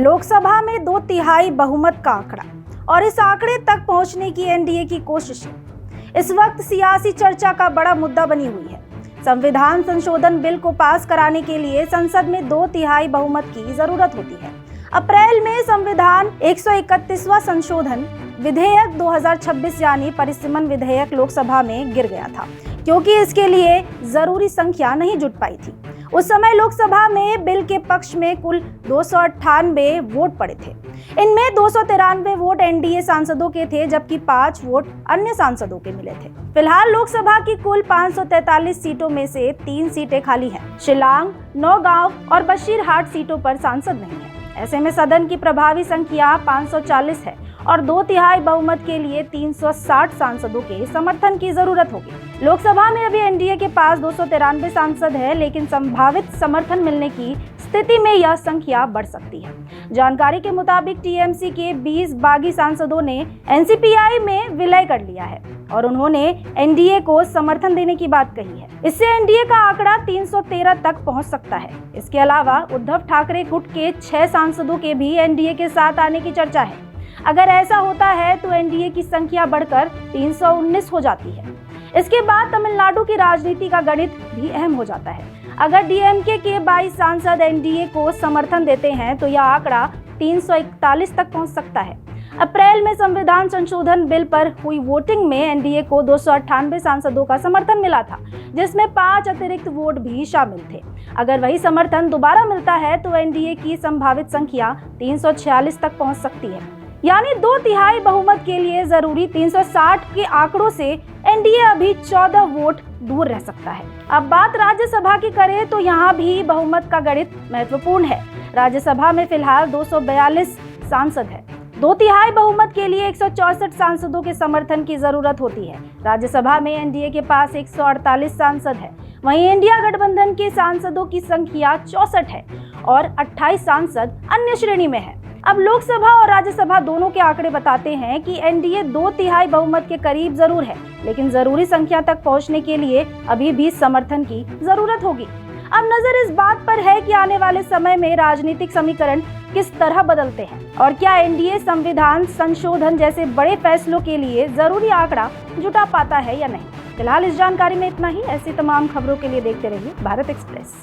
लोकसभा में 2/3 बहुमत का आंकड़ा और इस आंकड़े तक पहुंचने की एनडीए की कोशिशें इस वक्त सियासी चर्चा का बड़ा मुद्दा बनी हुई है। संविधान संशोधन बिल को पास कराने के लिए संसद में 2/3 बहुमत की जरूरत होती है। अप्रैल में संविधान 131वां संशोधन विधेयक 2026 यानी परिसीमन विधेयक लोकसभा में गिर गया था क्योंकि इसके लिए जरूरी संख्या नहीं जुट पाई थी। उस समय लोकसभा में बिल के पक्ष में कुल 298 वोट पड़े थे। इनमें 293 वोट एनडीए सांसदों के थे जबकि 5 वोट अन्य सांसदों के मिले थे। फिलहाल लोकसभा की कुल 543 सीटों में से 3 सीटें खाली हैं। शिलांग, नौगांव और बशीरहाट सीटों पर सांसद नहीं है। ऐसे में सदन की प्रभावी संख्या 540 है और 2/3 बहुमत के लिए 360 सांसदों के समर्थन की जरूरत होगी। लोकसभा में अभी एनडीए के पास 293 सांसद है, लेकिन संभावित समर्थन मिलने की स्थिति में यह संख्या बढ़ सकती है। जानकारी के मुताबिक टीएमसी के 20 बागी सांसदों ने एनसीपीआई में विलय कर लिया है और उन्होंने एनडीए को समर्थन देने की बात कही है। इससे एनडीए का आंकड़ा 313 तक पहुंच सकता है। इसके अलावा उद्धव ठाकरे गुट के 6 सांसदों के भी एनडीए के साथ आने की चर्चा है। अगर ऐसा होता है तो एनडीए की संख्या बढ़कर 319 हो जाती है। इसके बाद तमिलनाडु की राजनीति का गणित भी अहम हो जाता है। अगर डीएमके के 22 सांसद एनडीए को समर्थन देते हैं तो यह आंकड़ा 341 तक पहुंच सकता है। अप्रैल में संविधान संशोधन बिल पर हुई वोटिंग में एनडीए को 298 सांसदों का समर्थन मिला था, जिसमें 5 अतिरिक्त वोट भी शामिल थे। अगर वही समर्थन दोबारा मिलता है तो एनडीए की संभावित संख्या 346 तक पहुंच सकती है। यानी 2/3 बहुमत के लिए जरूरी 360 के आंकड़ों से एनडीए अभी 14 वोट दूर रह सकता है। अब बात राज्यसभा की करें तो यहाँ भी बहुमत का गणित महत्वपूर्ण है। राज्यसभा में फिलहाल 242 सांसद है। 2/3 बहुमत के लिए 164 सांसदों के समर्थन की जरूरत होती है। राज्यसभा में एनडीए के पास 148 सांसद है। वहीं इंडिया गठबंधन के सांसदों की संख्या 64 है और 28 सांसद अन्य श्रेणी में है। अब लोकसभा और राज्यसभा दोनों के आंकड़े बताते हैं कि एनडीए 2/3 बहुमत के करीब जरूर है, लेकिन जरूरी संख्या तक पहुंचने के लिए अभी भी समर्थन की जरूरत होगी। अब नजर इस बात पर है कि आने वाले समय में राजनीतिक समीकरण किस तरह बदलते हैं और क्या एनडीए संविधान संशोधन जैसे बड़े फैसलों के लिए जरूरी आंकड़ा जुटा पाता है या नहीं। फिलहाल इस जानकारी में इतना ही। ऐसी तमाम खबरों के लिए देखते रहिए भारत एक्सप्रेस।